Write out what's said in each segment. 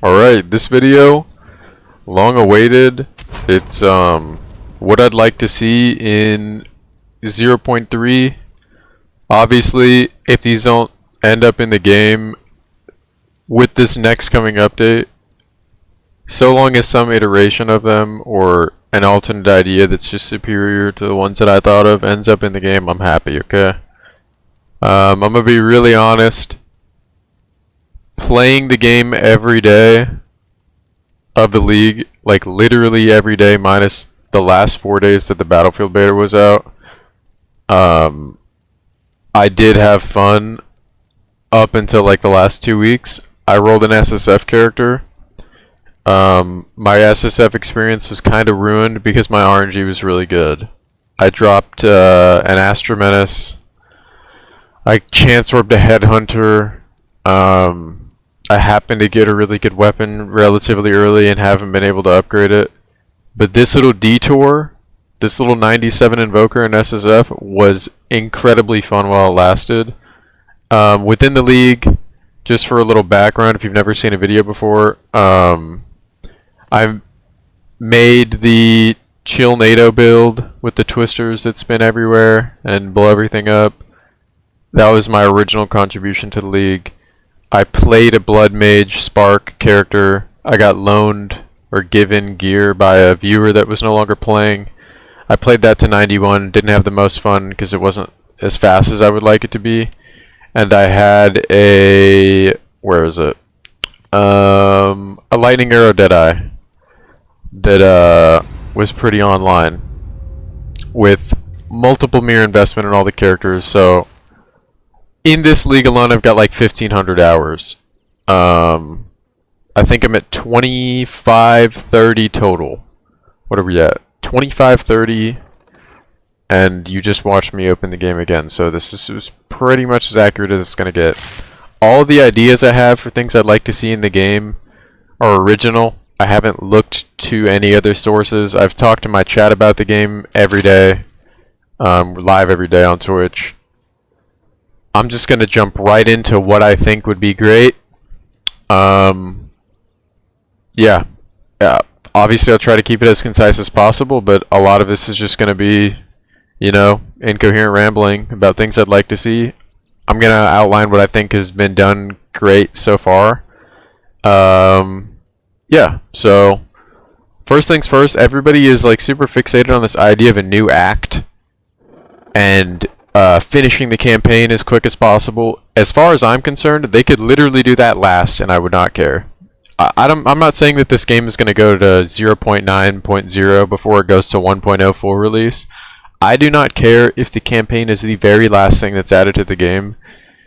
Alright, this video, long awaited. It's what I'd like to see in 0.3. Obviously, if these don't end up in the game with this next coming update, so long as some iteration of them or an alternate idea that's just superior to the ones that I thought of ends up in the game, I'm happy, okay? I'm gonna be really honest. Playing the game every day of the league, like literally every day minus the last 4 days that the Battlefield beta was out, I did have fun up until like the last 2 weeks. I rolled an SSF character. My SSF experience was kind of ruined because my RNG was really good. I dropped an Astra Menace. I chance orbed a Headhunter. I happened to get a really good weapon relatively early and haven't been able to upgrade it. But this little detour, this little 97 Invoker in SSF was incredibly fun while it lasted. Within the league, just for a little background, if you've never seen a video before, I made the chill NATO build with the twisters that spin everywhere and blow everything up. That was my original contribution to the league. I played a Blood Mage Spark character. I got loaned or given gear by a viewer that was no longer playing. I played that to 91, didn't have the most fun because it wasn't as fast as I would like it to be. And I had a, where is it? A Lightning Arrow Deadeye that was pretty online with multiple mirror investment in all the characters. So in this league alone, I've got like 1,500 hours. I think I'm at 2530 total. What are we at? 2530, and you just watched me open the game again. So this is pretty much as accurate as it's going to get. All the ideas I have for things I'd like to see in the game are original. I haven't looked to any other sources. I've talked to my chat about the game every day, live every day on Twitch. I'm just going to jump right into what I think would be great. Yeah. Obviously, I'll try to keep it as concise as possible, but a lot of this is just going to be, you know, incoherent rambling about things I'd like to see. I'm going to outline what I think has been done great so far. Yeah, so first things first, everybody is like super fixated on this idea of a new act and finishing the campaign as quick as possible. As far as I'm concerned, they could literally do that last and I would not care. I'm not saying that this game is going to go to 0.9.0 before it goes to 1.0 full release. I do not care if the campaign is the very last thing that's added to the game.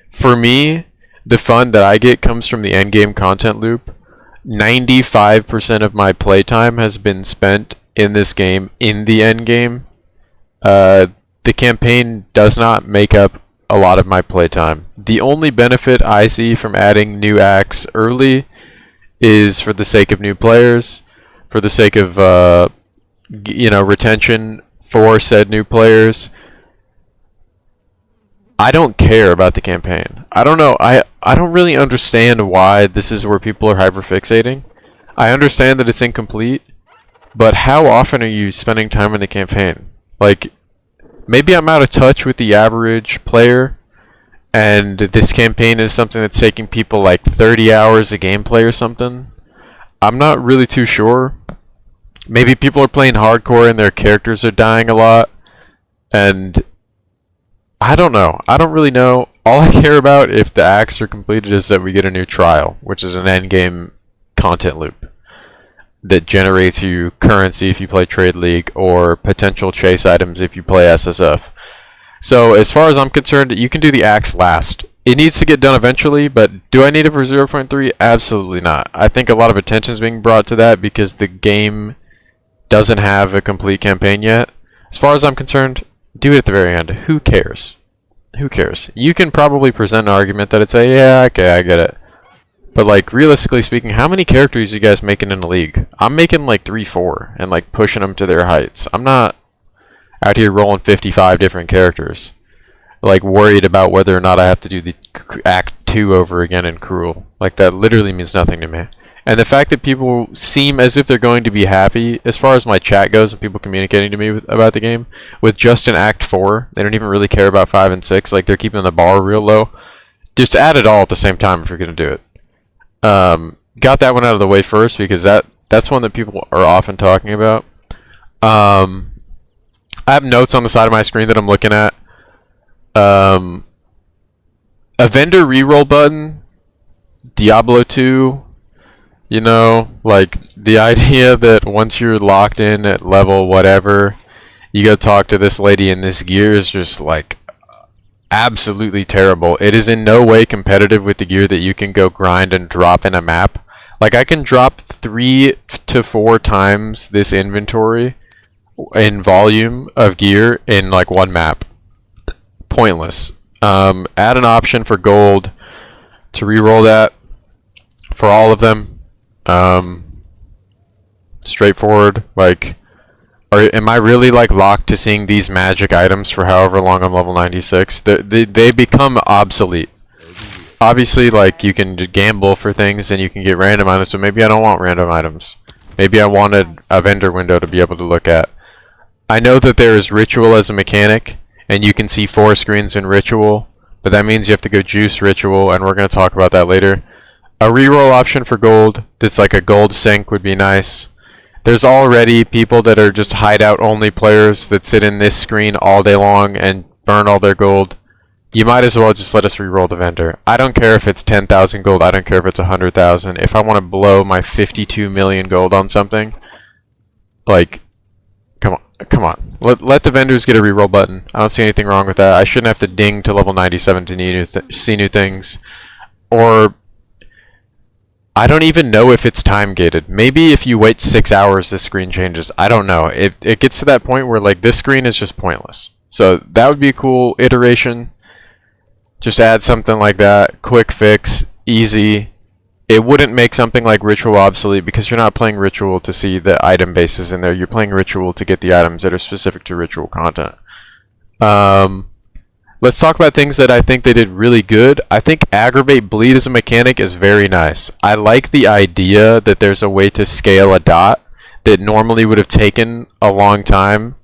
For me, the fun that I get comes from the endgame content loop. 95% of my playtime has been spent in this game in the endgame. The campaign does not make up a lot of my playtime. The only benefit I see from adding new acts early is for the sake of new players, for the sake of you know, retention for said new players. I don't care about the campaign. I don't know. I don't really understand why this is where people are hyperfixating. I understand that it's incomplete, but how often are you spending time in the campaign? Like, maybe I'm out of touch with the average player, and this campaign is something that's taking people like 30 hours of gameplay or something. I'm not really too sure. Maybe people are playing hardcore and their characters are dying a lot, and I don't know. I don't really know. All I care about if the acts are completed is that we get a new trial, which is an endgame content loop that generates you currency if you play Trade League or potential chase items if you play SSF. So as far as I'm concerned, you can do the acts last. It needs to get done eventually, but do I need it for 0.3? Absolutely not. I think a lot of attention is being brought to that because the game doesn't have a complete campaign yet. As far as I'm concerned, do it at the very end. Who cares? Who cares? You can probably present an argument that it's a, yeah, okay, I get it. But like, realistically speaking, how many characters are you guys making in the league? I'm making like 3-4 and like pushing them to their heights. I'm not out here rolling 55 different characters, like worried about whether or not I have to do the Act 2 over again in Cruel. Like, that literally means nothing to me. And the fact that people seem as if they're going to be happy, as far as my chat goes and people communicating to me about the game, with just an Act 4, they don't even really care about 5 and 6, like they're keeping the bar real low. Just add it all at the same time if you're going to do it. Got that one out of the way first because that's one that people are often talking about. I have notes on the side of my screen that I'm looking at. A vendor reroll button, Diablo 2, you know, like the idea that once you're locked in at level whatever, you go talk to this lady in this gear is just like absolutely terrible. It is in no way competitive with the gear that you can go grind and drop in a map. Like I can drop 3 to 4 times this inventory in volume of gear in like one map. Pointless. Add an option for gold to reroll that for all of them. Straightforward. Like, am I really like locked to seeing these magic items for however long I'm level 96? They become obsolete. Obviously, like you can gamble for things and you can get random items, but maybe I don't want random items. Maybe I wanted a vendor window to be able to look at. I know that there is ritual as a mechanic, and you can see 4 screens in ritual, but that means you have to go juice ritual, and we're going to talk about that later. A reroll option for gold that's like a gold sink would be nice. There's already people that are just hideout only players that sit in this screen all day long and burn all their gold. You might as well just let us reroll the vendor. I don't care if it's 10,000 gold, I don't care if it's 100,000. If I want to blow my 52 million gold on something, like, come on. Let the vendors get a reroll button. I don't see anything wrong with that. I shouldn't have to ding to level 97 to see new things. Or I don't even know if it's time gated. Maybe if you wait 6 hours, this screen changes. I don't know. It gets to that point where like this screen is just pointless. So that would be a cool iteration. Just add something like that. Quick fix, easy. It wouldn't make something like Ritual obsolete because you're not playing Ritual to see the item bases in there. You're playing Ritual to get the items that are specific to Ritual content. Let's talk about things that I think they did really good. I think Aggravate Bleed as a mechanic is very nice. I like the idea that there's a way to scale a dot that normally would have taken a long time,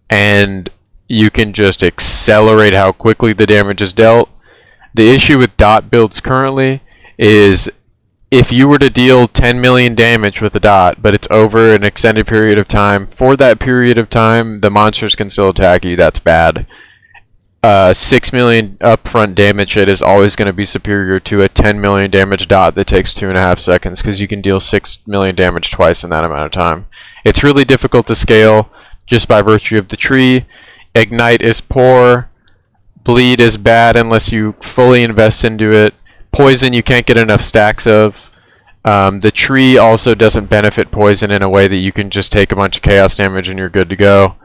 and you can just accelerate how quickly the damage is dealt. The issue with dot builds currently is if you were to deal 10 million damage with a dot, but it's over an extended period of time, for that period of time, the monsters can still attack you. That's bad. 6 million upfront damage hit is always going to be superior to a 10 million damage dot that takes 2.5 seconds because you can deal 6 million damage twice in that amount of time. It's really difficult to scale just by virtue of the tree. Ignite is poor. Bleed is bad unless you fully invest into it. Poison you can't get enough stacks of. The tree also doesn't benefit poison in a way that you can just take a bunch of chaos damage and you're good to go.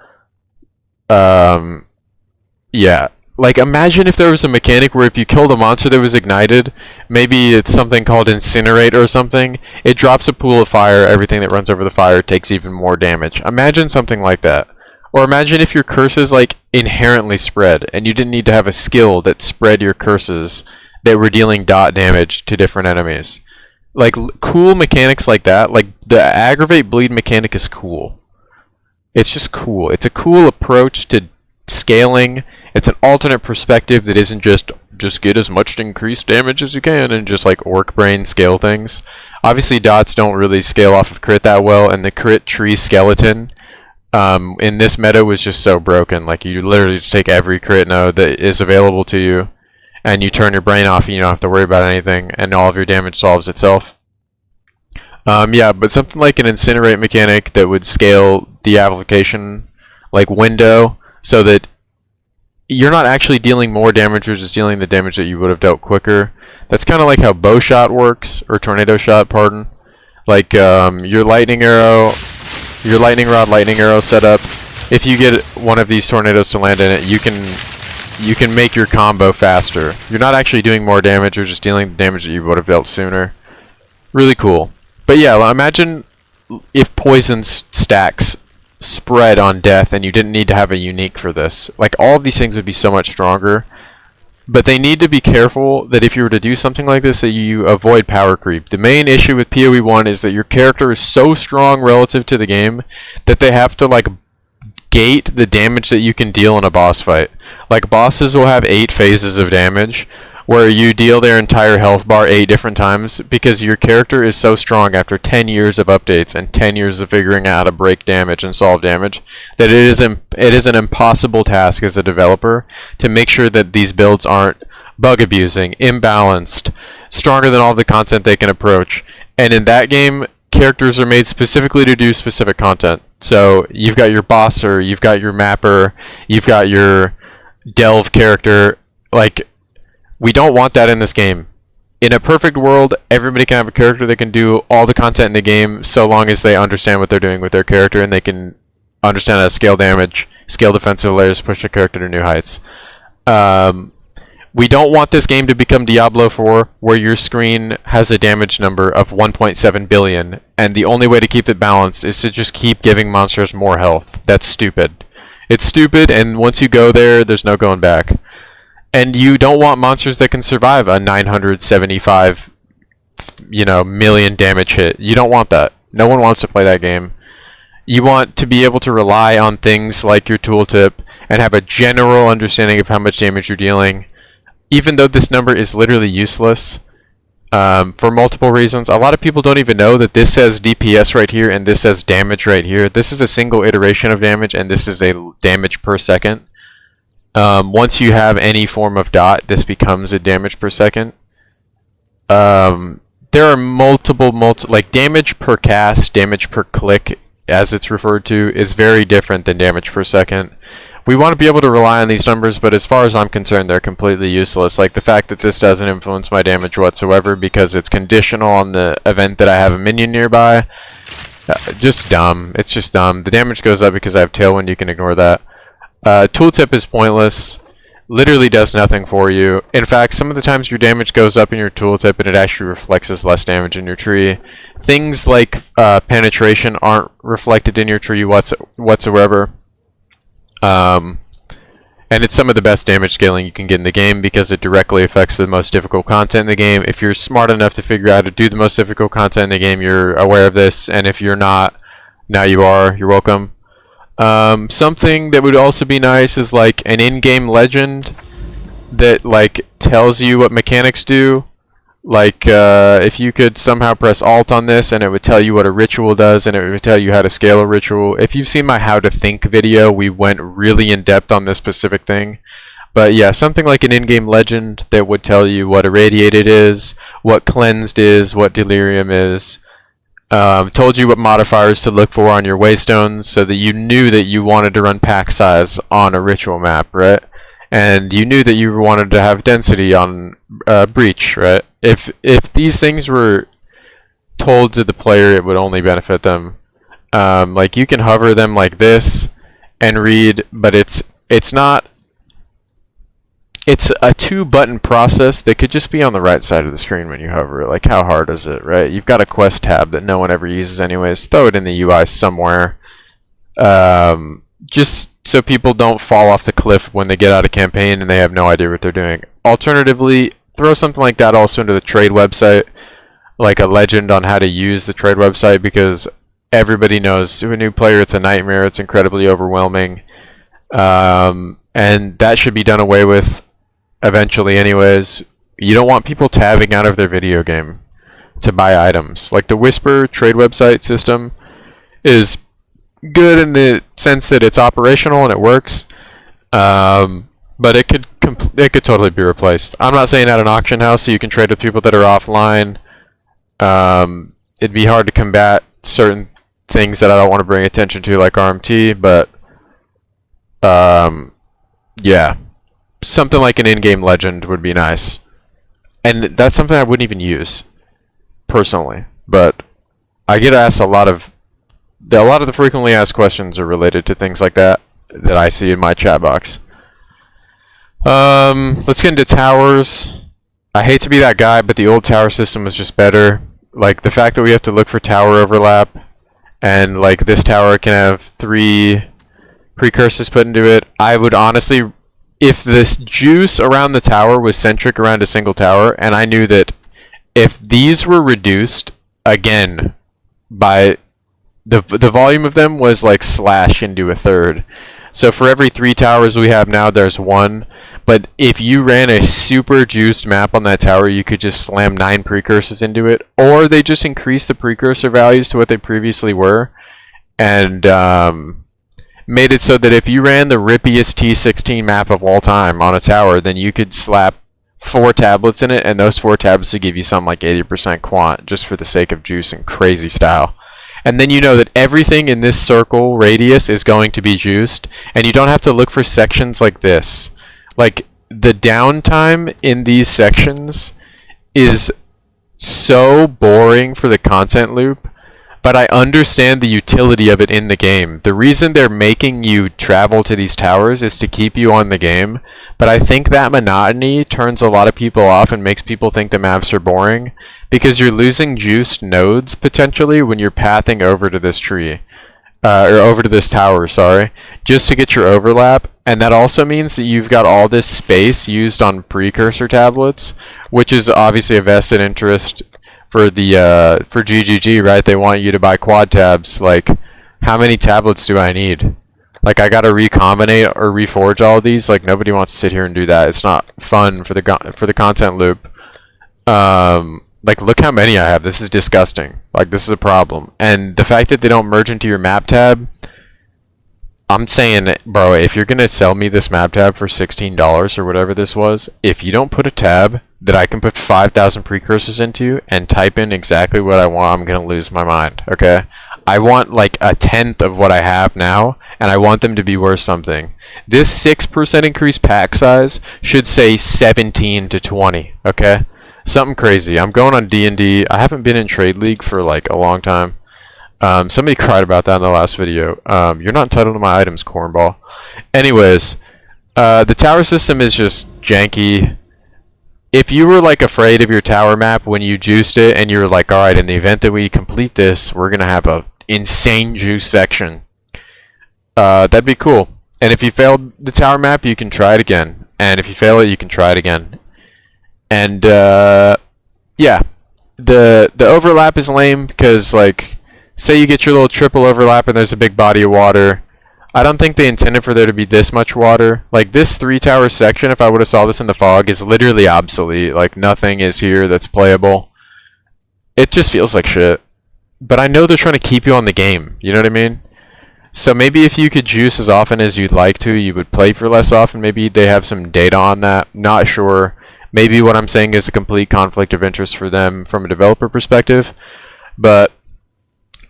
Yeah. Like, imagine if there was a mechanic where if you killed a monster that was ignited, maybe it's something called Incinerate or something, it drops a pool of fire, everything that runs over the fire takes even more damage. Imagine something like that. Or imagine if your curses, like, inherently spread, and you didn't need to have a skill that spread your curses that were dealing dot damage to different enemies. Like, cool mechanics like that, like, the Aggravate Bleed mechanic is cool. It's just cool. It's a cool approach to scaling. It's an alternate perspective that isn't just get as much increased damage as you can and just like orc brain scale things. Obviously dots don't really scale off of crit that well, and the crit tree skeleton in this meta was just so broken. Like you literally just take every crit node that is available to you and you turn your brain off and you don't have to worry about anything and all of your damage solves itself. Yeah, but something like an Incinerate mechanic that would scale the application like window so that you're not actually dealing more damage, you're just dealing the damage that you would have dealt quicker. That's kind of like how bow shot works, or tornado shot, pardon. Like your lightning arrow, your lightning rod, lightning arrow setup. If you get one of these tornadoes to land in it, you can make your combo faster. You're not actually doing more damage, you're just dealing the damage that you would have dealt sooner. Really cool. But yeah, imagine if poison stacks spread on death and you didn't need to have a unique for this. Like, all of these things would be so much stronger. But they need to be careful that if you were to do something like this, that you avoid power creep. The main issue with POE1 is that your character is so strong relative to the game that they have to like gate the damage that you can deal in a boss fight. Like bosses will have 8 phases of damage where you deal their entire health bar 8 different times because your character is so strong after 10 years of updates and 10 years of figuring out how to break damage and solve damage that it is an impossible task as a developer to make sure that these builds aren't bug abusing, imbalanced, stronger than all the content they can approach. And in that game, characters are made specifically to do specific content. So you've got your bosser, you've got your mapper, you've got your delve character. Like, we don't want that in this game. In a perfect world, everybody can have a character that can do all the content in the game so long as they understand what they're doing with their character and they can understand how to scale damage, scale defensive layers, push their character to new heights. We don't want this game to become Diablo 4, where your screen has a damage number of 1.7 billion, and the only way to keep it balanced is to just keep giving monsters more health. That's stupid. It's stupid, and once you go there, there's no going back. And you don't want monsters that can survive a 975, million damage hit. You don't want that. No one wants to play that game. You want to be able to rely on things like your tooltip and have a general understanding of how much damage you're dealing. Even though this number is literally useless for multiple reasons. A lot of people don't even know that this says DPS right here and this says damage right here. This is a single iteration of damage and this is a damage per second. Once you have any form of dot, this becomes a damage per second. There are multiple, like damage per cast, damage per click, as it's referred to, is very different than damage per second. We want to be able to rely on these numbers, but as far as I'm concerned, they're completely useless. Like the fact that this doesn't influence my damage whatsoever because it's conditional on the event that I have a minion nearby. Just dumb. It's just dumb. The damage goes up because I have Tailwind. You can ignore that. Tooltip is pointless. Literally does nothing for you. In fact, some of the times your damage goes up in your tooltip and it actually reflects as less damage in your tree. Things like penetration aren't reflected in your tree whatsoever. And it's some of the best damage scaling you can get in the game because it directly affects the most difficult content in the game. If you're smart enough to figure out how to do the most difficult content in the game, you're aware of this. And if you're not, now you are. You're welcome. Something that would also be nice is like an in-game legend that like tells you what mechanics do. Like if you could somehow press Alt on this and it would tell you what a ritual does and it would tell you how to scale a ritual. If you've seen my How to Think video, we went really in depth on this specific thing. But yeah, something like an in-game legend that would tell you what irradiated is, what cleansed is, what delirium is. Told you what modifiers to look for on your waystones so that you knew that you wanted to run pack size on a ritual map, right? And you knew that you wanted to have density on breach, right? If these things were told to the player, it would only benefit them. Like you can hover them like this and read, but it's not. It's a 2-button process that could just be on the right side of the screen when you hover. Like, how hard is it, right? You've got a quest tab that no one ever uses anyways. Throw it in the UI somewhere. Just so people don't fall off the cliff when they get out of campaign and they have no idea what they're doing. Alternatively, throw something like that also into the trade website, like a legend on how to use the trade website, because everybody knows to a new player it's a nightmare. It's incredibly overwhelming. And that should be done away with eventually anyways. You don't want people tabbing out of their video game to buy items. Like the Whisper trade website system is good in the sense that it's operational and it works, but it could totally be replaced. I'm not saying at an auction house so you can trade with people that are offline. It'd be hard to combat certain things that I don't want to bring attention to, like RMT, but yeah, something like an in-game legend would be nice. And that's something I wouldn't even use, personally. But I get asked a lot of the frequently asked questions are related to things like that I see in my chat box. Let's get into towers. I hate to be that guy, but the old tower system was just better. Like, the fact that we have to look for tower overlap, and, like, this tower can have 3 precursors put into it. I would honestly if this juice around the tower was centric around a single tower, and I knew that if these were reduced again by the volume of them was like slash into a third. So for every 3 towers we have now, there's 1. But if you ran a super juiced map on that tower, you could just slam 9 precursors into it, or they just increase the precursor values to what they previously were, and made it so that if you ran the rippiest T16 map of all time on a tower, then you could slap 4 tablets in it, and those 4 tablets would give you something like 80% quant, just for the sake of juice and crazy style. And then you know that everything in this circle radius is going to be juiced, and you don't have to look for sections like this. Like, the downtime in these sections is so boring for the content loop, but I understand the utility of it in the game. The reason they're making you travel to these towers is to keep you on the game, but I think that monotony turns a lot of people off and makes people think the maps are boring, because you're losing juiced nodes, potentially, when you're pathing over to this tree. Or over to this tower, sorry, just to get your overlap, and that also means that you've got all this space used on precursor tablets, which is obviously a vested interest for the for GGG, right? They want you to buy quad tabs. Like, how many tablets do I need? Like, I gotta recombinate or reforge all of these. Like, nobody wants to sit here and do that. It's not fun for the content loop. Like, look how many I have. This is disgusting. Like, this is a problem. And the fact that they don't merge into your map tab, I'm saying, bro, if you're gonna sell me this map tab for $16 or whatever this was, if you don't put a tab that I can put 5,000 precursors into and type in exactly what I want, I'm gonna lose my mind, okay? I want like a 1/10 of what I have now, and I want them to be worth something. This 6% increased pack size should say 17 to 20, okay? Something crazy. I'm going on D&D. I haven't been in Trade League for like a long time. Somebody cried about that in the last video. You're not entitled to my items, cornball. Anyways, the tower system is just janky. If you were like afraid of your tower map when you juiced it, and you were like, alright, in the event that we complete this, we're gonna have a insane juice section, that'd be cool. And if you failed the tower map, you can try it again. And if you fail it, you can try it again. And yeah, the overlap is lame because, like, say you get your little triple overlap and there's a big body of water. I don't think they intended for there to be this much water. Like, this 3 tower section, if I would have saw this in the fog, is literally obsolete. Like, nothing is here that's playable. It just feels like shit. But I know they're trying to keep you on the game. You know what I mean? So maybe if you could juice as often as you'd like to, you would play for less often. Maybe they have some data on that. Not sure. Maybe what I'm saying is a complete conflict of interest for them from a developer perspective. But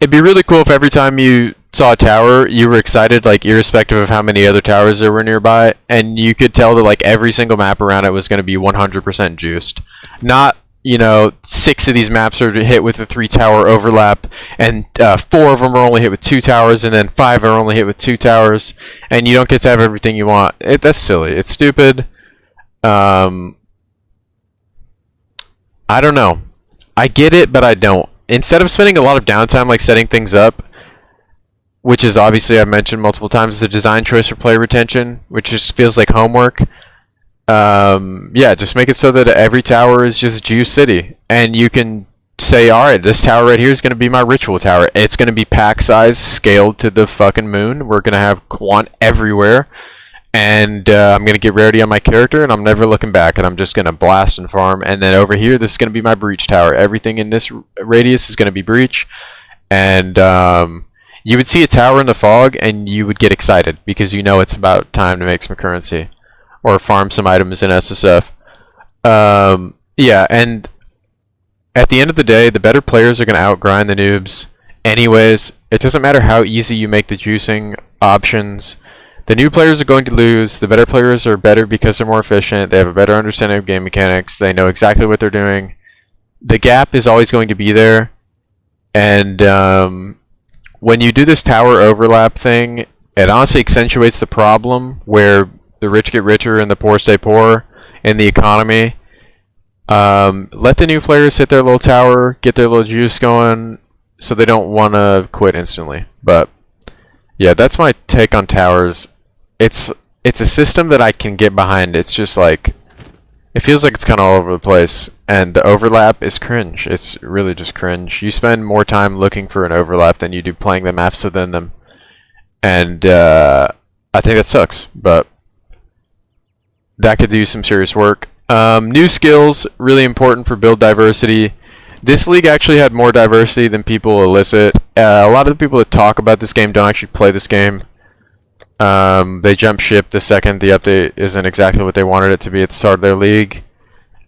it'd be really cool if every time you saw a tower, you were excited, like, irrespective of how many other towers there were nearby, and you could tell that, like, every single map around it was going to be 100% juiced. Not, you know, 6 of these maps are hit with a 3 tower overlap, and 4 of them are only hit with 2 towers, and then 5 are only hit with 2 towers, and you don't get to have everything you want. That's silly. It's stupid. I don't know. I get it, but I don't. Instead of spending a lot of downtime, like, setting things up, which is obviously, I've mentioned multiple times, the design choice for player retention, which just feels like homework. Yeah, just make it so that every tower is just Juice City, and you can say, alright, this tower right here is going to be my ritual tower. It's going to be pack size scaled to the fucking moon. We're going to have quant everywhere, and I'm going to get rarity on my character, and I'm never looking back, and I'm just going to blast and farm. And then over here, this is going to be my breach tower. Everything in this radius is going to be breach, and you would see a tower in the fog, and you would get excited, because you know it's about time to make some currency, or farm some items in SSF. Yeah, and at the end of the day, the better players are going to outgrind the noobs anyways. It doesn't matter how easy you make the juicing options. The new players are going to lose. The better players are better because they're more efficient. They have a better understanding of game mechanics. They know exactly what they're doing. The gap is always going to be there. And when you do this tower overlap thing, it honestly accentuates the problem where the rich get richer and the poor stay poor in the economy. Let the new players hit their little tower, get their little juice going, so they don't want to quit instantly. But yeah, that's my take on towers. It's it's a system that I can get behind. It's just like, it feels like it's kind of all over the place, and the overlap is cringe. It's really just cringe. You spend more time looking for an overlap than you do playing the maps within them, and I think that sucks, but that could do some serious work. New skills, really important for build diversity. This league actually had more diversity than people elicit. A lot of the people that talk about this game don't actually play this game. They jump ship the second the update isn't exactly what they wanted it to be at the start of their league.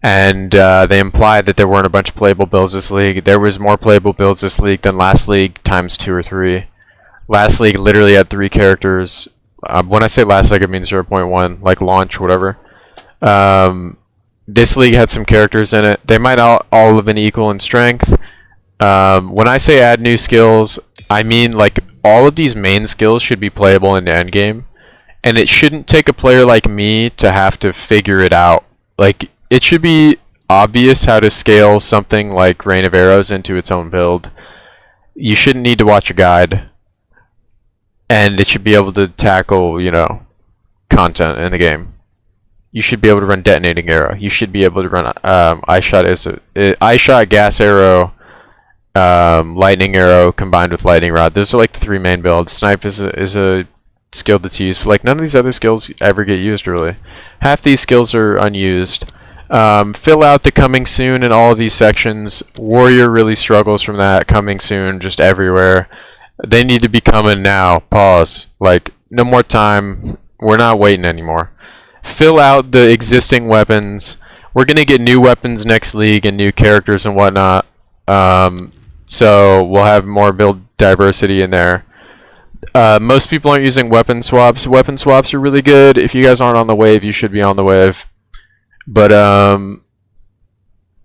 And they implied that there weren't a bunch of playable builds this league. There was more playable builds this league than last league times 2 or 3. Last league literally had 3 characters. When I say last league, I mean 0.1, like launch, whatever. This league had some characters in it. They might all have been equal in strength. When I say add new skills, I mean like all of these main skills should be playable in the endgame, and it shouldn't take a player like me to have to figure it out. Like, it should be obvious how to scale something like Rain of Arrows into its own build. You shouldn't need to watch a guide, and it should be able to tackle, you know, content in the game. You should be able to run detonating arrow. You should be able to run eye shot, gas arrow, lightning arrow combined with lightning rod. Those are like the 3 main builds. Snipe is a skill that's used, but like none of these other skills ever get used really. Half these skills are unused. Fill out the coming soon in all of these sections. Warrior really struggles from that. Coming soon just everywhere. They need to be coming now. Pause. Like, no more time. We're not waiting anymore. Fill out the existing weapons. We're gonna get new weapons next league and new characters and whatnot. So we'll have more build diversity in there. Most people aren't using weapon swaps. Weapon swaps are really good. If you guys aren't on the wave, you should be on the wave. But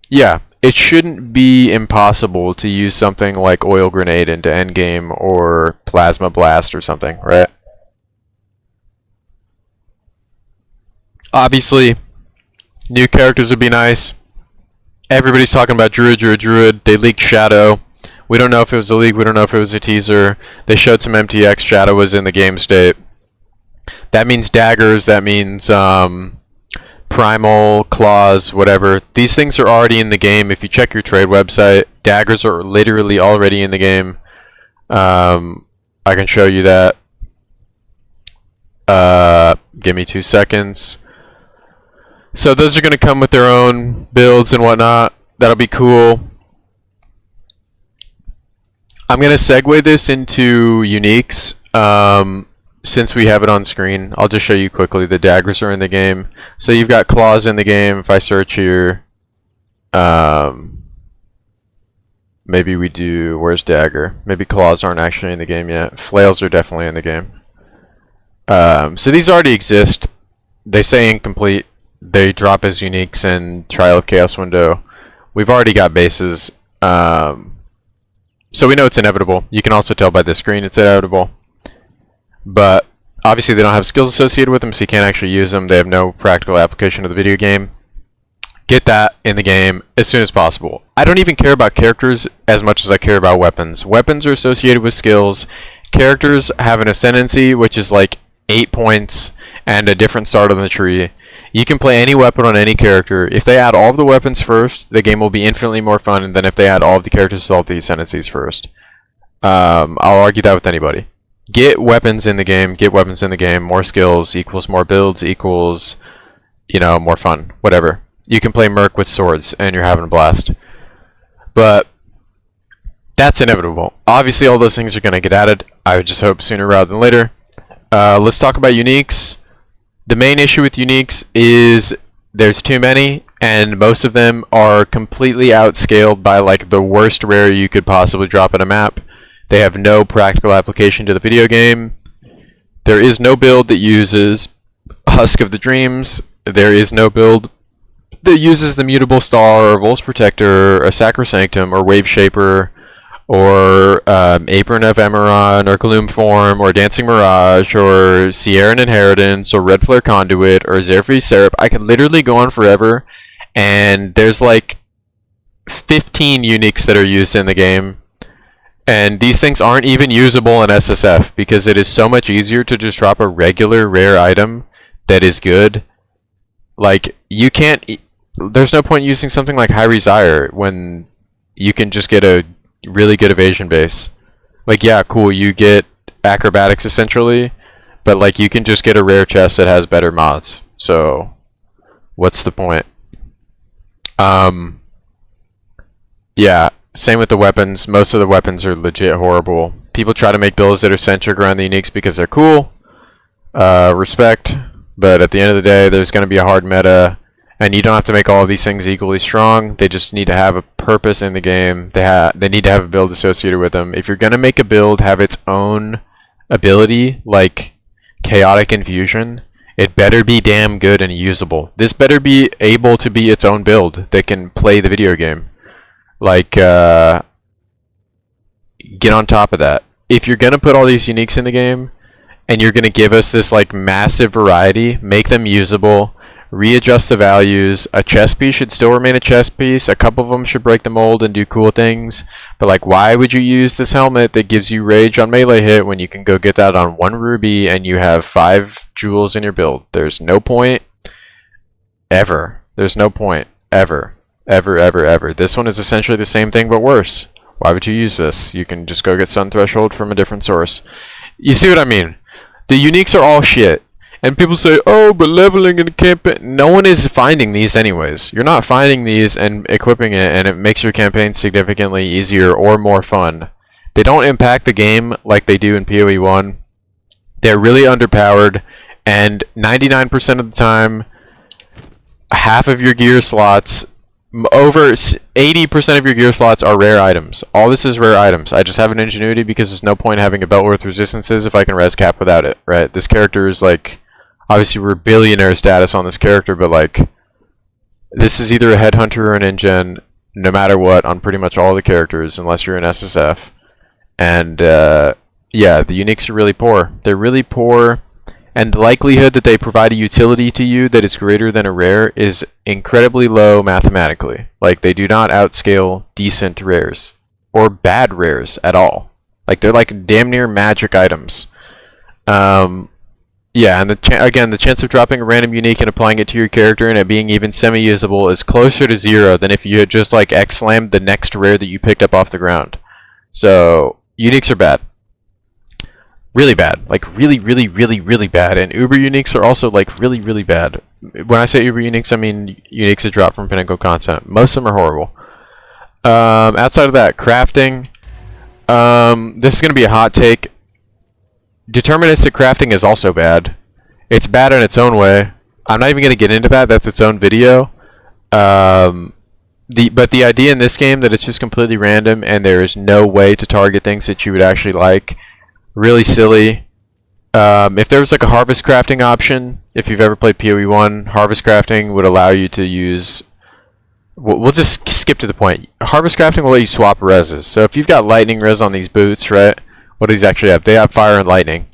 yeah, it shouldn't be impossible to use something like oil grenade into endgame or plasma blast or something, right? Obviously, new characters would be nice. Everybody's talking about Druid. They leaked Shadow. We don't know if it was a leak. We don't know if it was a teaser. They showed some MTX. Shadow was in the game state. That means daggers. That means primal, claws, whatever. These things are already in the game. If you check your trade website, daggers are literally already in the game. I can show you that. Give me 2 seconds. So those are going to come with their own builds and whatnot. That'll be cool. I'm going to segue this into uniques. Since we have it on screen, I'll just show you quickly. The daggers are in the game. So you've got claws in the game. If I search here, maybe we do, where's dagger? Maybe claws aren't actually in the game yet. Flails are definitely in the game. So these already exist. They say incomplete. They drop as uniques in Trial of Chaos window. We've already got bases. So we know it's inevitable. You can also tell by the screen it's inevitable. But obviously they don't have skills associated with them, so you can't actually use them. They have no practical application of the video game. Get that in the game as soon as possible. I don't even care about characters as much as I care about weapons. Weapons are associated with skills. Characters have an ascendancy, which is like 8 points and a different start on the tree. You can play any weapon on any character. If they add all of the weapons first, the game will be infinitely more fun than if they add all of the characters with all the ascendancies first. I'll argue that with anybody. Get weapons in the game. Get weapons in the game. More skills equals more builds equals, you know, more fun. Whatever. You can play Merc with swords and you're having a blast. But that's inevitable. Obviously, all those things are going to get added. I would just hope sooner rather than later. Let's talk about uniques. The main issue with uniques is there's too many, and most of them are completely outscaled by like the worst rare you could possibly drop in a map. They have no practical application to the video game. There is no build that uses Husk of the Dreams. There is no build that uses the Mutable Star, or Vol's Protector, or Sacrosanctum, or Wave Shaper, or Apron of Emeron, or Gloom Form, or Dancing Mirage, or Sierran Inheritance, or Red Flare Conduit, or Zerfree Syrup. I could literally go on forever, and there's like 15 uniques that are used in the game. And these things aren't even usable in SSF, because it is so much easier to just drop a regular rare item that is good. Like, you can't... There's no point using something like High Resire when you can just get a really good evasion base. Like, yeah, cool, you get acrobatics essentially, but like you can just get a rare chest that has better mods. So, what's the point? Yeah, same with the weapons. Most of the weapons are legit horrible. People try to make builds that are centric around the uniques because they're cool. Respect. But at the end of the day, there's going to be a hard meta. And you don't have to make all of these things equally strong. They just need to have a purpose in the game. They need to have a build associated with them. If you're going to make a build have its own ability, like Chaotic Infusion, it better be damn good and usable. This better be able to be its own build that can play the video game. Like, get on top of that. If you're going to put all these uniques in the game, and you're going to give us this like massive variety, make them usable, readjust the values. A chess piece should still remain a chess piece. A couple of them should break the mold and do cool things. But like, why would you use this helmet that gives you rage on melee hit when you can go get that on 1 ruby and you have 5 jewels in your build? There's no point ever. There's no point ever. Ever, ever, ever. This one is essentially the same thing but worse. Why would you use this? You can just go get Sun Threshold from a different source. You see what I mean? The uniques are all shit. And people say, oh, but leveling in the campaign... No one is finding these anyways. You're not finding these and equipping it, and it makes your campaign significantly easier or more fun. They don't impact the game like they do in POE1. They're really underpowered, and 99% of the time, half of your gear slots... Over 80% of your gear slots are rare items. All this is rare items. I just have an ingenuity because there's no point having a belt with resistances if I can res cap without it, right? This character is like... Obviously, we're billionaire status on this character, but like... This is either a headhunter or an InGen, no matter what, on pretty much all the characters, unless you're an SSF. And, yeah, the uniques are really poor. They're really poor... And the likelihood that they provide a utility to you that is greater than a rare is incredibly low mathematically. Like, they do not outscale decent rares. Or bad rares at all. Like, they're like damn near magic items. Yeah, and again, the chance of dropping a random unique and applying it to your character and it being even semi-usable is closer to 0 than if you had just like X-slammed the next rare that you picked up off the ground. So, uniques are bad. Really bad. Like, really, really, really, really bad. And Uber uniques are also, like, really, really bad. When I say Uber uniques, I mean uniques that drop from Pinnacle content. Most of them are horrible. Outside of that, crafting. This is going to be a hot take. Deterministic crafting is also bad. It's bad in its own way. I'm not even going to get into that. That's its own video. But the idea in this game that it's just completely random and there is no way to target things that you would actually like... Really silly. If there was like a harvest crafting option, if you've ever played POE1, harvest crafting would allow you to use... We'll just skip to the point. Harvest crafting will let you swap reses. So if you've got lightning res on these boots, right? What do these actually have? They have fire and lightning.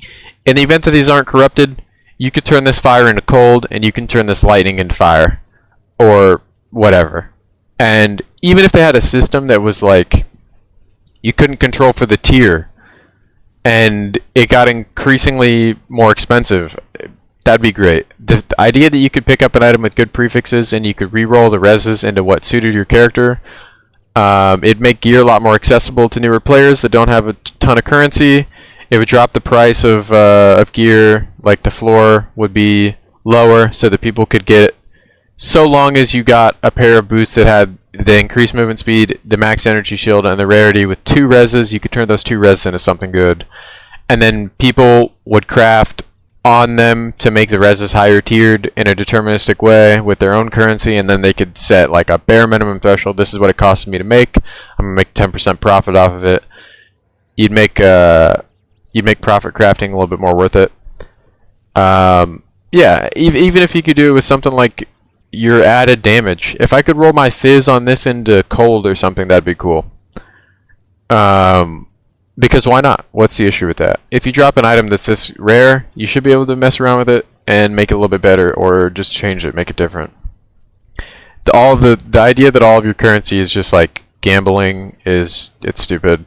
In the event that these aren't corrupted, you could turn this fire into cold, and you can turn this lightning into fire. Or whatever. And even if they had a system that was like... You couldn't control for the tier... and it got increasingly more expensive, that'd be great. The idea that you could pick up an item with good prefixes and you could re-roll the reses into what suited your character, it'd make gear a lot more accessible to newer players that don't have a ton of currency. It would drop the price of gear, like the floor would be lower so that people could get it. So long as you got a pair of boots that had the increased movement speed, the max energy shield, and the rarity with 2 reses, you could turn those 2 reses into something good. And then people would craft on them to make the reses higher tiered in a deterministic way with their own currency, and then they could set like a bare minimum threshold. This is what it costs me to make. I'm gonna make 10% profit off of it. You'd make profit crafting a little bit more worth it. Yeah, even if you could do it with something like your added damage. If I could roll my fizz on this into cold or something, that'd be cool. Because why not? What's the issue with that? If you drop an item that's this rare, you should be able to mess around with it and make it a little bit better, or just change it, make it different. The idea that all of your currency is just like gambling it's stupid.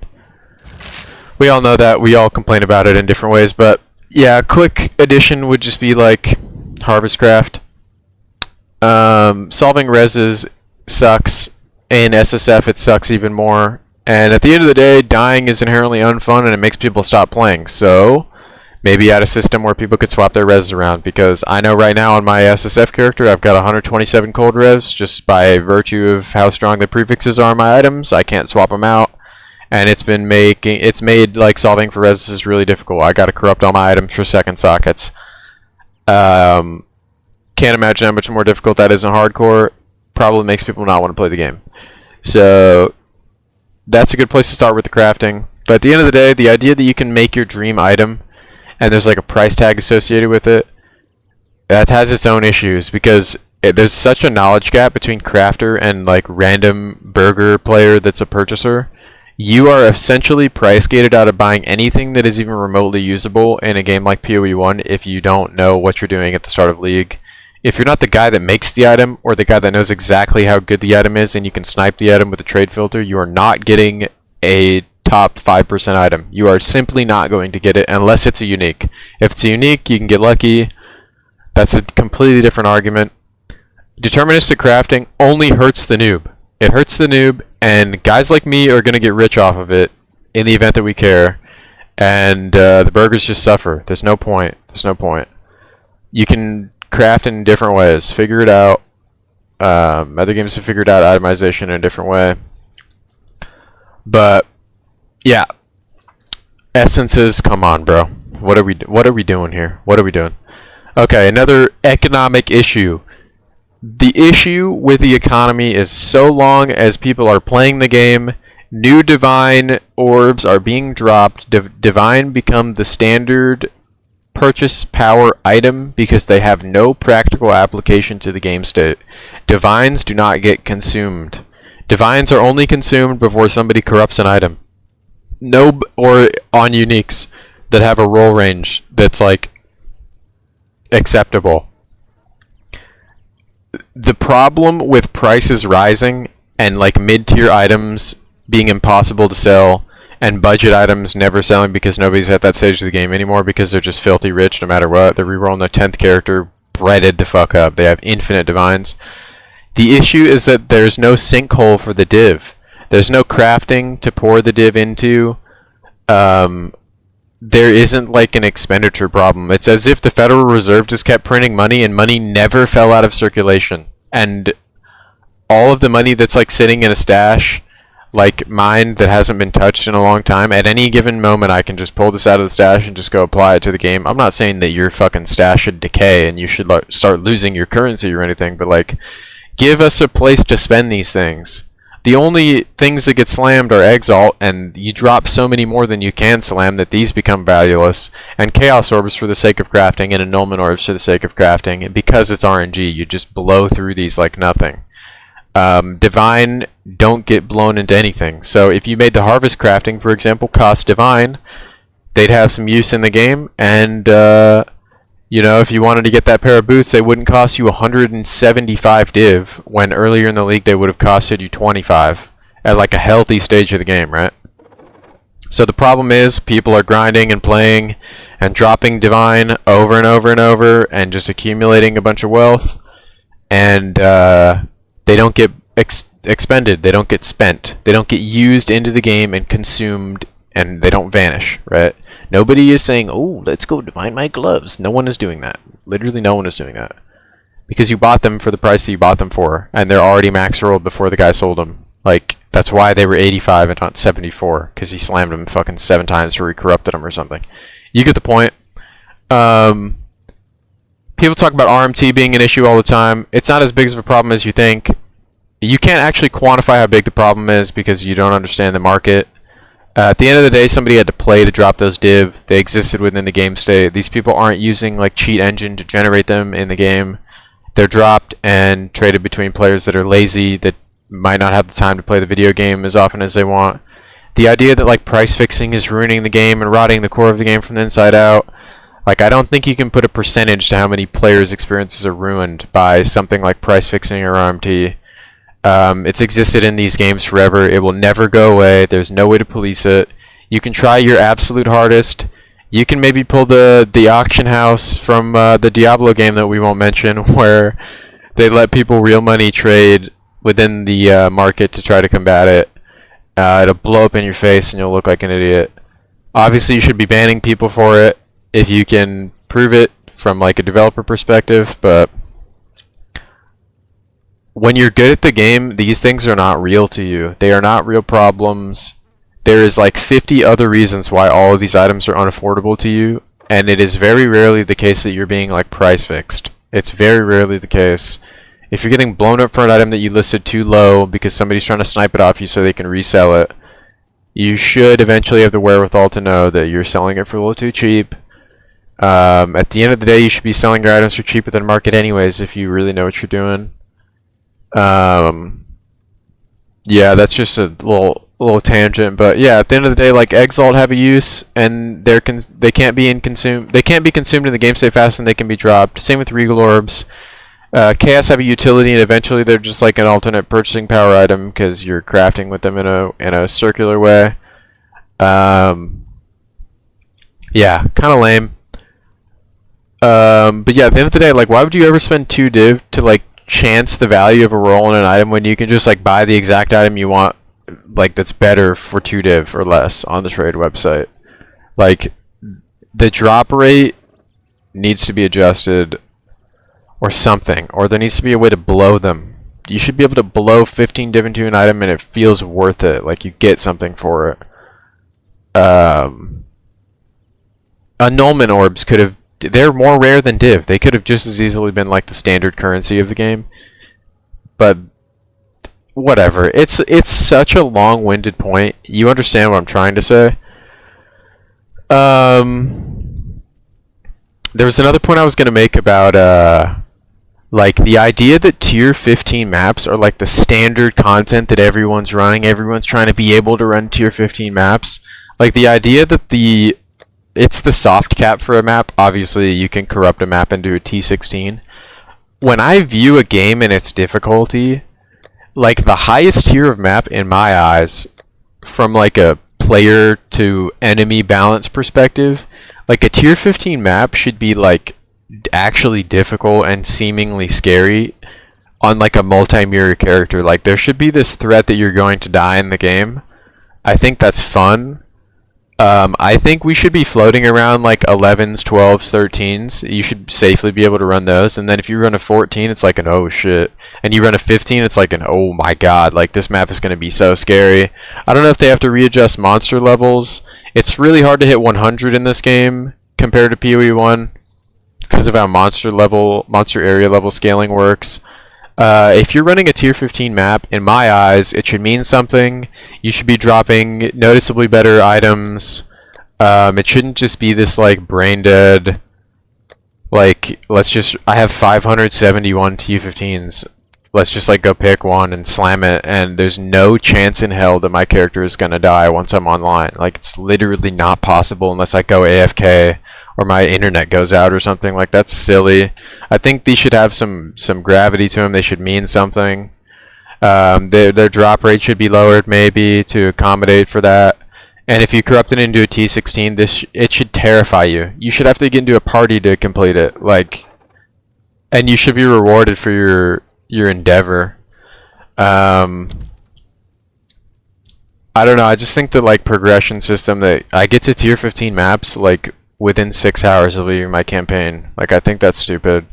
We all know that. We all complain about it in different ways, but yeah, a quick addition would just be like, Harvest craft. Solving reses sucks. In SSF, it sucks even more. And at the end of the day, dying is inherently unfun and it makes people stop playing. So maybe add a system where people could swap their res around, because I know right now on my SSF character I've got 127 cold res just by virtue of how strong the prefixes are on my items. I can't swap them out, and it's made like solving for res really difficult. I gotta corrupt all my items for second sockets. Can't imagine how much more difficult that is in hardcore. Probably makes people not want to play the game. So that's a good place to start with the crafting. But at the end of the day, the idea that you can make your dream item and there's like a price tag associated with it, that has its own issues, because there's such a knowledge gap between crafter and like random burger player that's a purchaser. You are essentially price gated out of buying anything that is even remotely usable in a game like POE1 if you don't know what you're doing at the start of League. If you're not the guy that makes the item or the guy that knows exactly how good the item is and you can snipe the item with a trade filter, you are not getting a top 5% item. You are simply not going to get it unless it's a unique. If it's a unique, you can get lucky. That's a completely different argument. Deterministic crafting only hurts the noob. It hurts the noob, and guys like me are going to get rich off of it in the event that we care. And the burgers just suffer. There's no point. There's no point. You can craft in different ways. Figure it out. Other games have figured out itemization in a different way. But yeah, essences, come on, bro. What are we doing here? What are we doing? Okay, another economic issue. The issue with the economy is so long as people are playing the game, new divine orbs are being dropped. Divine become the standard purchase power item because they have no practical application to the game state. Divines do not get consumed. Divines are only consumed before somebody corrupts an item. No, or on uniques that have a roll range that's like acceptable. The problem with prices rising and like mid-tier items being impossible to sell and budget items never selling because nobody's at that stage of the game anymore because they're just filthy rich no matter what. They're rerolling their 10th character breaded the fuck up. They have infinite divines. The issue is that there's no sinkhole for the div. There's no crafting to pour the div into. There isn't like an expenditure problem. It's as if the Federal Reserve just kept printing money and money never fell out of circulation. And all of the money that's like sitting in a stash, like mine that hasn't been touched in a long time, at any given moment I can just pull this out of the stash and just go apply it to the game. I'm not saying that your fucking stash should decay and you should like start losing your currency or anything, but like give us a place to spend these things. The only things that get slammed are Exalt, and you drop so many more than you can slam that these become valueless, and Chaos Orbs for the sake of crafting, and Annulment Orbs for the sake of crafting, and because it's RNG, you just blow through these like nothing. Divine don't get blown into anything, so if you made the Harvest crafting, for example, cost Divine, they'd have some use in the game, and you know, if you wanted to get that pair of boots, they wouldn't cost you 175 div, when earlier in the league they would have costed you 25 at like a healthy stage of the game, right? So the problem is people are grinding and playing and dropping divine over and over and over and just accumulating a bunch of wealth, and they don't get expended, they don't get spent, they don't get used into the game and consumed, and they don't vanish, right? Nobody is saying, oh, let's go divine my gloves. No one is doing that. Literally no one is doing that. Because you bought them for the price that you bought them for, and they're already max rolled before the guy sold them. Like, that's why they were 85 and not 74, because he slammed them fucking 7 times or he corrupted them or something. You get the point. People talk about RMT being an issue all the time. It's not as big of a problem as you think. You can't actually quantify how big the problem is because you don't understand the market. At the end of the day, somebody had to play to drop those div. They existed within the game state. These people aren't using like cheat engine to generate them in the game. They're dropped and traded between players that are lazy, that might not have the time to play the video game as often as they want. The idea that like price fixing is ruining the game and rotting the core of the game from the inside out, like I don't think you can put a percentage to how many players' experiences are ruined by something like price fixing or RMT. It's existed in these games forever. It will never go away. There's no way to police it. You can try your absolute hardest. You can maybe pull the auction house from the Diablo game that we won't mention, where they let people real money trade within the market to try to combat it. It'll blow up in your face and you'll look like an idiot. Obviously, you should be banning people for it if you can prove it from like a developer perspective, but when you're good at the game, these things are not real to you. They are not real problems. There is like 50 other reasons why all of these items are unaffordable to you, and it is very rarely the case that you're being like price fixed. It's very rarely the case. If you're getting blown up for an item that you listed too low because somebody's trying to snipe it off you so they can resell it, you should eventually have the wherewithal to know that you're selling it for a little too cheap. At the end of the day, you should be selling your items for cheaper than market anyways if you really know what you're doing. Yeah, that's just a little tangent, but yeah, at the end of the day, like Exalt have a use, and they can't be consumed in the game state fast, and they can be dropped. Same with Regal Orbs. Chaos have a utility, and eventually they're just like an alternate purchasing power item because you're crafting with them in a circular way. Yeah, kind of lame. But yeah, at the end of the day, like, why would you ever spend 2 div to like chance the value of a roll in an item when you can just like buy the exact item you want, like that's better for 2 div or less on the trade website? Like, the drop rate needs to be adjusted or something, or there needs to be a way to blow them. You should be able to blow 15 div into an item and it feels worth it, like you get something for it. Annulment orbs they're more rare than div. They could have just as easily been like the standard currency of the game. But whatever. It's such a long-winded point. You understand what I'm trying to say. There was another point I was going to make about like the idea that tier 15 maps are like the standard content that everyone's running. Everyone's trying to be able to run tier 15 maps. Like the idea that it's the soft cap for a map. Obviously, you can corrupt a map into a T16. When I view a game and its difficulty, like the highest tier of map in my eyes, from like a player to enemy balance perspective, like a tier 15 map should be like actually difficult and seemingly scary on like a multi-mirror character. Like there should be this threat that you're going to die in the game. I think that's fun. I think we should be floating around like 11s, 12s, 13s. You should safely be able to run those. And then if you run a 14, it's like an oh shit. And you run a 15, it's like an oh my god. Like this map is going to be so scary. I don't know if they have to readjust monster levels. It's really hard to hit 100 in this game compared to POE1 because of how monster area level scaling works. If you're running a tier 15 map, in my eyes, it should mean something. You should be dropping noticeably better items. It shouldn't just be this like brain dead, like I have 571 tier 15s. Let's just like go pick one and slam it, and there's no chance in hell that my character is gonna die once I'm online. Like it's literally not possible unless I go AFK or my internet goes out or something. Like that's silly. I think these should have some gravity to them. They should mean something. Their drop rate should be lowered maybe to accommodate for that. And if you corrupt it into a T16, it should terrify you. You should have to get into a party to complete it. Like, and you should be rewarded for your endeavor. I don't know. I just think the like progression system that I get to tier 15 maps like within 6 hours of leaving my campaign. Like, I think that's stupid.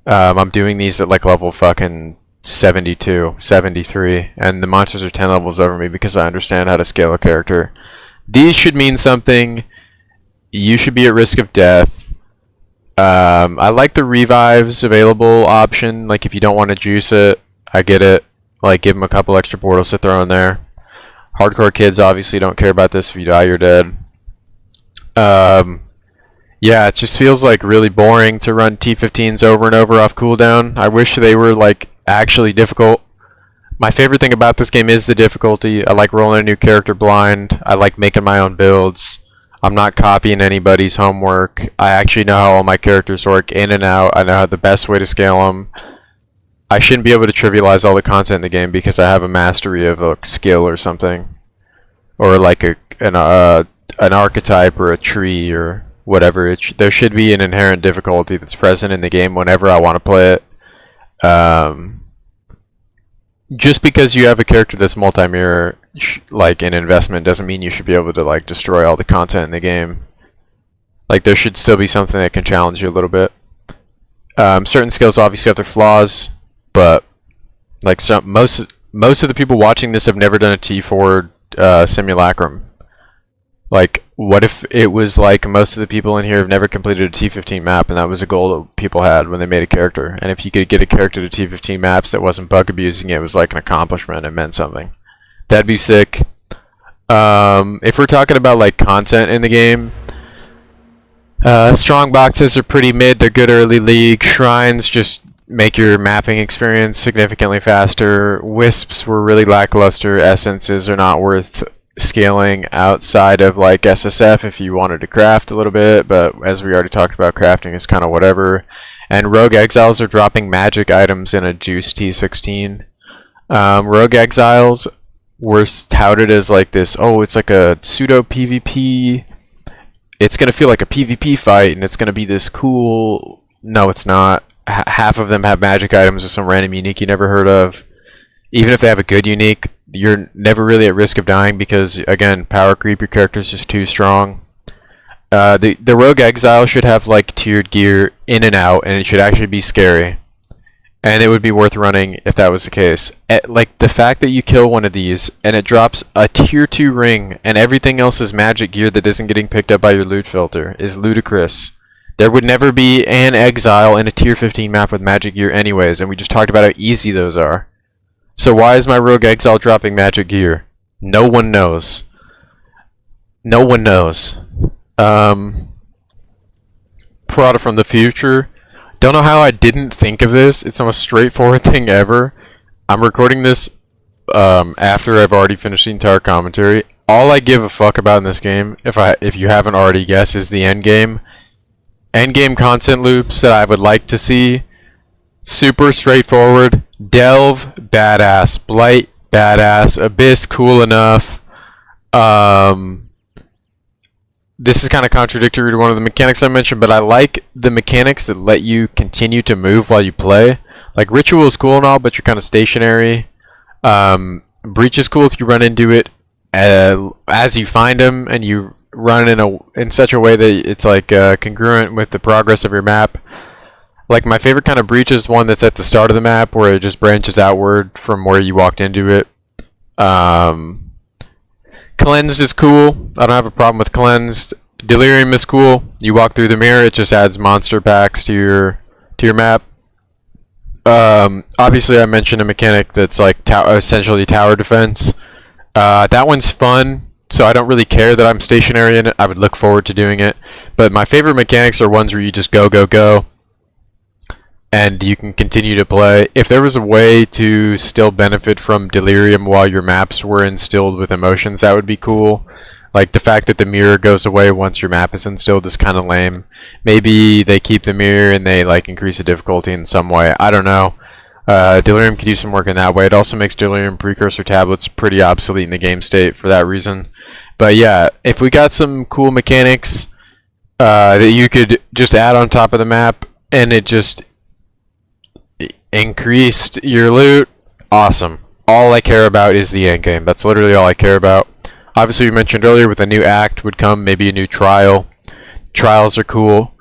I'm doing these at like level fucking 72, 73, and the monsters are 10 levels over me because I understand how to scale a character. These should mean something. You should be at risk of death. I like the revives available option. Like, if you don't want to juice it, I get it. Like, give them a couple extra portals to throw in there. Hardcore kids obviously don't care about this. If you die, you're dead. Yeah, it just feels like really boring to run T15s over and over off cooldown. I wish they were like actually difficult. My favorite thing about this game is the difficulty. I like rolling a new character blind. I like making my own builds. I'm not copying anybody's homework. I actually know how all my characters work in and out. I know the best way to scale them. I shouldn't be able to trivialize all the content in the game because I have a mastery of a skill or something, or like a an archetype or a tree or whatever. There should be an inherent difficulty that's present in the game whenever I want to play it. Just because you have a character that's multi-mirror, like an investment, doesn't mean you should be able to like destroy all the content in the game. Like there should still be something that can challenge you a little bit. Certain skills obviously have their flaws, but like most of the people watching this have never done a T4 simulacrum. Like, what if it was like most of the people in here have never completed a T15 map, and that was a goal that people had when they made a character? And if you could get a character to T15 maps that wasn't bug abusing, it was like an accomplishment. It meant something. That'd be sick. If we're talking about like content in the game, strong boxes are pretty mid. They're good early league. Shrines just make your mapping experience significantly faster. Wisps were really lackluster. Essences are not worth scaling outside of like SSF if you wanted to craft a little bit, but as we already talked about, crafting is kind of whatever. And Rogue Exiles are dropping magic items in a Juice T16. Rogue Exiles were touted as like this, oh, it's like a pseudo PvP. It's going to feel like a PvP fight, and it's going to be this cool. No, it's not. Half of them have magic items or some random unique you never heard of. Even if they have a good unique, you're never really at risk of dying because, again, power creep, your character's just too strong. The Rogue Exile should have like tiered gear in and out, and it should actually be scary. And it would be worth running if that was the case. Like the fact that you kill one of these and it drops a tier 2 ring and everything else is magic gear that isn't getting picked up by your loot filter is ludicrous. There would never be an Exile in a tier 15 map with magic gear anyways, and we just talked about how easy those are. So why is my Rogue Exile dropping magic gear? No one knows. No one knows. Prada from the future. Don't know how I didn't think of this. It's the most straightforward thing ever. I'm recording this after I've already finished the entire commentary. All I give a fuck about in this game, if you haven't already guessed, is the endgame. Endgame content loops that I would like to see. Super straightforward. Delve, badass. Blight, badass. Abyss, cool enough. This is kind of contradictory to one of the mechanics I mentioned, but I like the mechanics that let you continue to move while you play. Like, Ritual is cool and all, but you're kind of stationary. Breach is cool if you run into it as you find them, and you run in such a way that it's like congruent with the progress of your map. Like, my favorite kind of breach is one that's at the start of the map where it just branches outward from where you walked into it. Cleansed is cool. I don't have a problem with Cleansed. Delirium is cool. You walk through the mirror, it just adds monster packs to your map. Obviously I mentioned a mechanic that's like essentially tower defense. That one's fun, so I don't really care that I'm stationary in it. I would look forward to doing it. But my favorite mechanics are ones where you just go, go, go, and you can continue to play. If there was a way to still benefit from Delirium while your maps were instilled with emotions, that would be cool. Like, the fact that the mirror goes away once your map is instilled is kind of lame. Maybe they keep the mirror and they like increase the difficulty in some way. I don't know. Delirium could do some work in that way. It also makes Delirium precursor tablets pretty obsolete in the game state for that reason. But yeah, if we got some cool mechanics that you could just add on top of the map and it just increased your loot, awesome. All I care about is the end game. That's literally all I care about. Obviously, we mentioned earlier with a new act would come maybe a new trial. Trials are cool.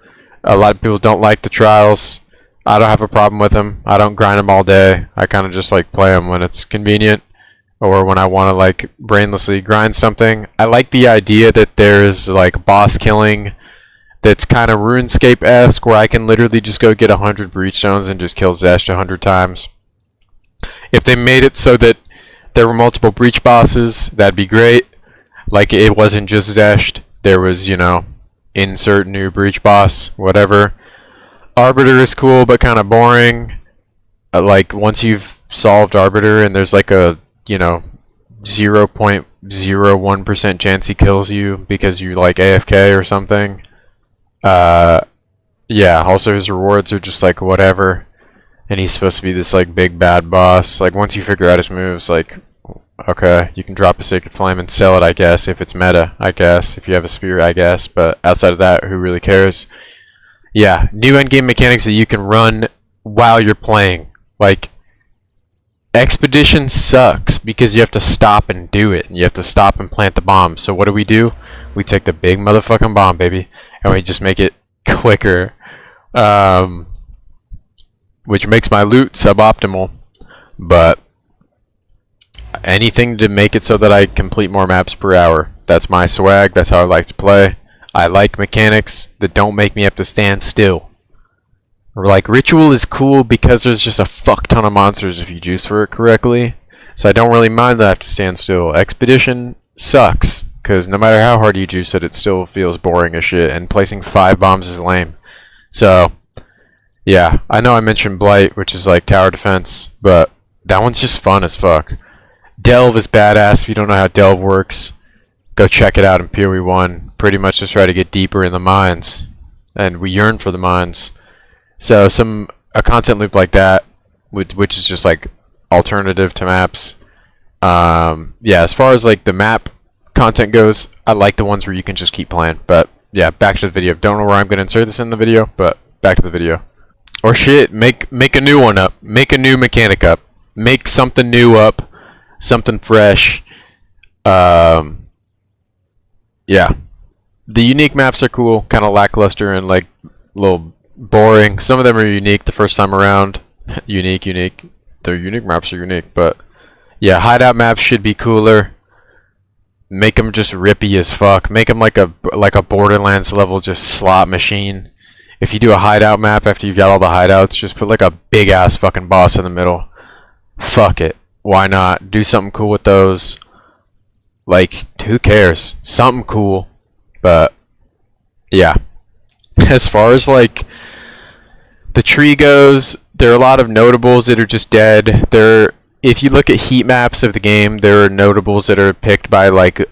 A lot of people don't like the trials. I don't have a problem with them. I don't grind them all day. I kind of just like play them when it's convenient or when I want to like brainlessly grind something. I like the idea that there's like boss killing that's kind of RuneScape-esque, where I can literally just go get 100 breach stones and just kill Zesh 100 times. If they made it so that there were multiple breach bosses, that'd be great. Like, it wasn't just Zesh. There was, you know, insert new breach boss, whatever. Arbiter is cool, but kind of boring. Like, once you've solved Arbiter and there's like a, you know, 0.01% chance he kills you because you like AFK or something. Yeah, also his rewards are just like whatever, and he's supposed to be this like big bad boss. Like, once you figure out his moves, like, Okay, you can drop a Sacred Flame and sell it, I guess, if it's meta, I guess. If you have a Spear, I guess. But outside of that, who really cares? Yeah, new endgame mechanics that you can run while you're playing. Like, Expedition sucks because you have to stop and do it. And you have to stop and plant the bomb. So what do? We take the big motherfucking bomb, baby. And we just make it quicker. Which makes my loot suboptimal. But anything to make it so that I complete more maps per hour. That's my swag. That's how I like to play. I like mechanics that don't make me have to stand still. Or like Ritual is cool because there's just a fuck ton of monsters if you juice for it correctly. So I don't really mind that I have to stand still. Expedition sucks because no matter how hard you juice it, it still feels boring as shit. And placing 5 bombs is lame. So yeah, I know I mentioned Blight, which is like tower defense, but that one's just fun as fuck. Delve is badass. If you don't know how Delve works, go check it out in POE1. Pretty much just try to get deeper in the mines, and we yearn for the mines. So a content loop like that, which is just like alternative to maps. Yeah, as far as like the map content goes, I like the ones where you can just keep playing. But yeah, back to the video. Don't know where I'm gonna insert this in the video, but back to the video. Or shit, make a new one up. Make a new mechanic up. Make something new up. Something fresh. Yeah. The unique maps are cool, kind of lackluster and like a little boring. Some of them are unique the first time around. unique. Their unique maps are unique, but yeah, hideout maps should be cooler. Make them just rippy as fuck. Make them like a Borderlands level just slot machine. If you do a hideout map after you've got all the hideouts, just put like a big ass fucking boss in the middle. Fuck it. Why not? Do something cool with those. Like, who cares? Something cool. But yeah. As far as like the tree goes, there are a lot of notables that are just dead. If you look at heat maps of the game, there are notables that are picked by like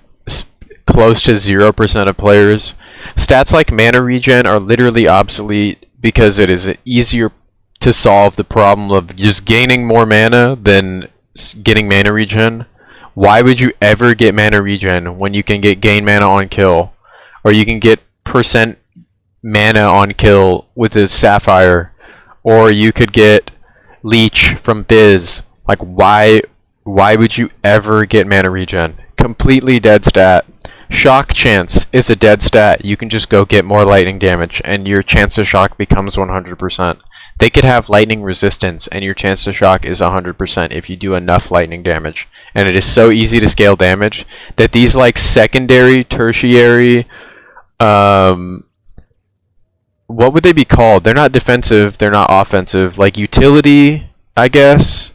close to 0% of players. Stats like mana regen are literally obsolete because it is easier to solve the problem of just gaining more mana than getting mana regen. Why would you ever get mana regen when you can get gain mana on kill? Or you can get percent mana on kill with a Sapphire. Or you could get Leech from Biz. Like, why would you ever get mana regen? Completely dead stat. Shock chance is a dead stat. You can just go get more lightning damage and your chance to shock becomes 100%. They could have lightning resistance and your chance to shock is 100% if you do enough lightning damage. And it is so easy to scale damage that these like secondary, tertiary, what would they be called? They're not defensive, they're not offensive. Like utility, I guess.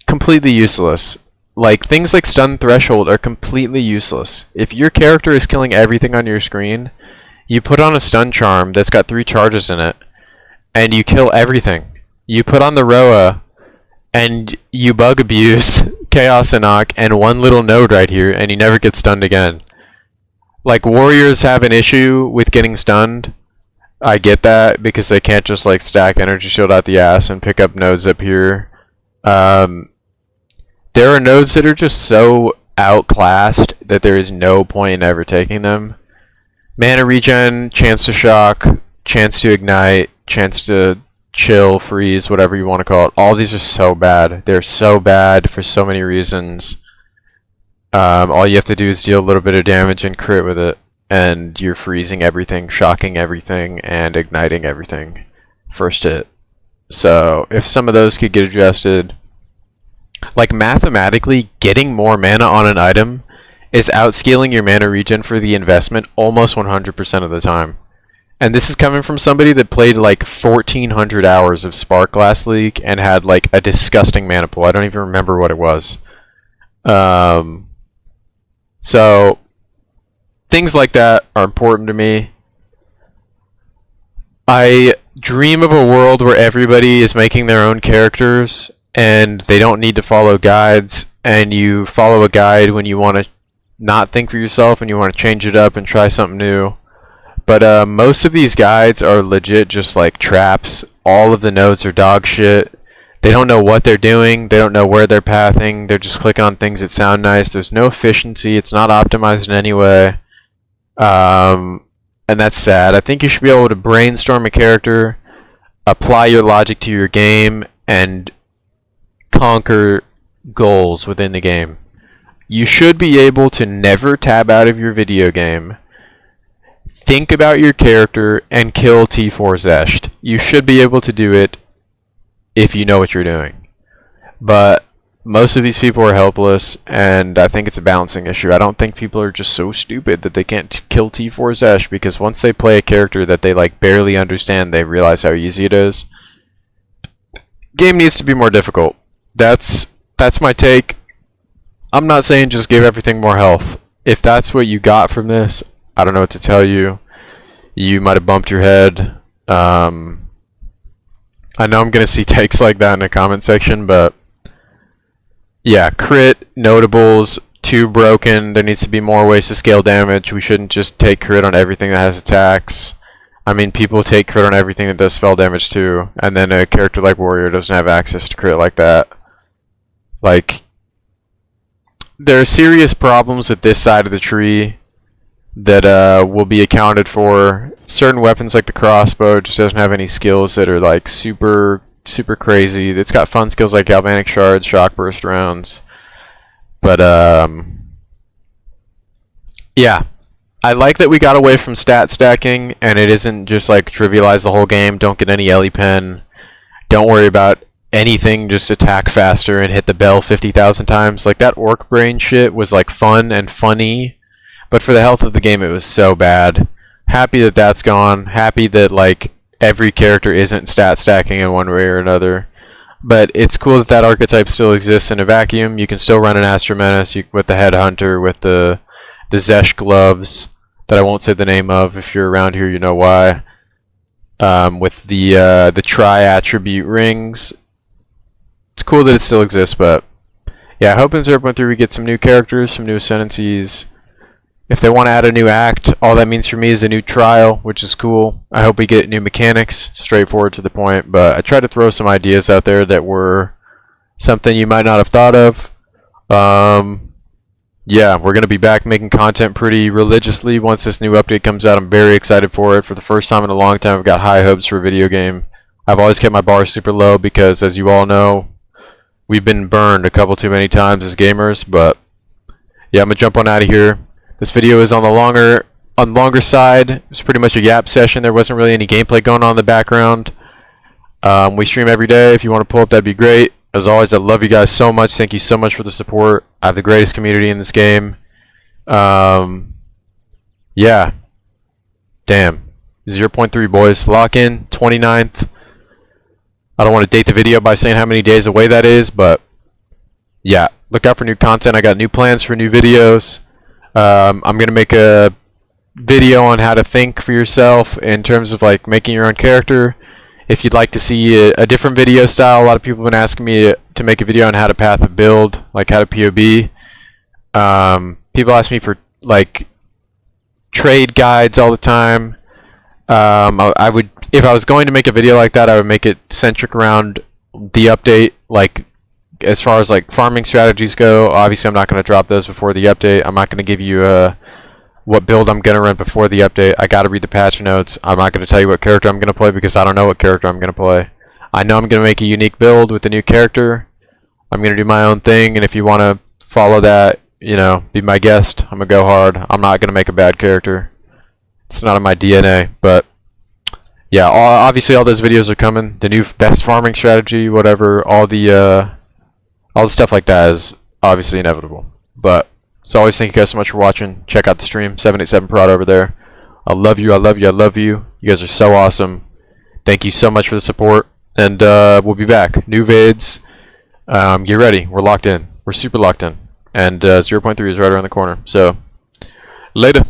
Completely useless. Like, things like stun threshold are completely useless. If your character is killing everything on your screen, you put on a stun charm that's got 3 charges in it, and you kill everything. You put on the Roa, and you bug abuse Chaos Enoch and one little node right here, and you never get stunned again. Like, warriors have an issue with getting stunned. I get that, because they can't just, like, stack energy shield out the ass and pick up nodes up here. There are nodes that are just so outclassed that there is no point in ever taking them. Mana regen, chance to shock, chance to ignite, chance to chill, freeze, whatever you want to call it. All these are so bad. They're so bad for so many reasons. All you have to do is deal a little bit of damage and crit with it, and you're freezing everything, shocking everything, and igniting everything. First hit. So, if some of those could get adjusted... Like, mathematically, getting more mana on an item is outscaling your mana regen for the investment almost 100% of the time. And this is coming from somebody that played like 1,400 hours of Spark last league and had like a disgusting mana pool. I don't even remember what it was. So, things like that are important to me. I dream of a world where everybody is making their own characters and they don't need to follow guides, and you follow a guide when you want to not think for yourself and you want to change it up and try something new. But most of these guides are legit just like traps. All of the nodes are dog shit. They don't know what they're doing. They don't know where they're pathing. They're just clicking on things that sound nice. There's no efficiency. It's not optimized in any way. And that's sad. I think you should be able to brainstorm a character, apply your logic to your game, and conquer goals within the game. You should be able to never tab out of your video game, think about your character, and kill T4 Zesht. You should be able to do it if you know what you're doing. But most of these people are helpless, and I think it's a balancing issue. I don't think people are just so stupid that they can't kill T4 Zesht, because once they play a character that they like barely understand, they realize how easy it is. Game needs to be more difficult. That's my take. I'm not saying just give everything more health. If that's what you got from this, I don't know what to tell you. You might have bumped your head. I know I'm going to see takes like that in the comment section, but yeah, crit, notables, too broken. There needs to be more ways to scale damage. We shouldn't just take crit on everything that has attacks. I mean, people take crit on everything that does spell damage too, and then a character like Warrior doesn't have access to crit like that. Like, there are serious problems with this side of the tree that will be accounted for. Certain weapons like the crossbow just doesn't have any skills that are like super crazy. It's got fun skills like galvanic shards, shock burst rounds, but yeah, I like that we got away from stat stacking, and it isn't just like trivialize the whole game. Don't get any Ellie pen, don't worry about anything, just attack faster and hit the bell 50,000 times. Like, that orc brain shit was like fun and funny, but for the health of the game it was so bad. Happy that that's gone. Happy that like every character isn't stat stacking in one way or another. But it's cool that that archetype still exists in a vacuum. You can still run an Astro Menace with the Headhunter, with the Zesh gloves that I won't say the name of. If you're around here, you know why. With the tri-attribute rings. It's cool that it still exists, but yeah, I hope in 0.3 we get some new characters, some new ascendancies. If they want to add a new act, all that means for me is a new trial, which is cool. I hope we get new mechanics, straightforward to the point, but I tried to throw some ideas out there that were something you might not have thought of. Yeah, we're going to be back making content pretty religiously once this new update comes out. I'm very excited for it. For the first time in a long time, I've got high hopes for a video game. I've always kept my bar super low because, as you all know, we've been burned a couple too many times as gamers. But yeah, I'm going to jump on out of here. This video is on the longer side. It was pretty much a yap session. There wasn't really any gameplay going on in the background. We stream every day. If you want to pull up, that'd be great. As always, I love you guys so much. Thank you so much for the support. I have the greatest community in this game. Yeah. Damn. 0.3, boys. Lock in. 29th. I don't want to date the video by saying how many days away that is, but yeah. Look out for new content. I got new plans for new videos. I'm going to make a video on how to think for yourself in terms of like making your own character. If you'd like to see a different video style, a lot of people have been asking me to make a video on how to path a build, like how to POB. People ask me for like trade guides all the time. I would, if I was going to make a video like that, I would make it centric around the update, like as far as like farming strategies go. Obviously, I'm not going to drop those before the update. I'm not going to give you what build I'm going to run before the update. I got to read the patch notes. I'm not going to tell you what character I'm going to play because I don't know what character I'm going to play. I know I'm going to make a unique build with a new character. I'm going to do my own thing, and if you want to follow that, you know, be my guest. I'm going to go hard. I'm not going to make a bad character. It's not in my DNA, but yeah, obviously all those videos are coming. The new best farming strategy, whatever, all the stuff like that is obviously inevitable. But as always, thank you guys so much for watching. Check out the stream, 787 Prod over there. I love you, I love you, I love you. You guys are so awesome. Thank you so much for the support. And we'll be back. New vids. Get ready. We're locked in. We're super locked in. And 0.3 is right around the corner. So, later.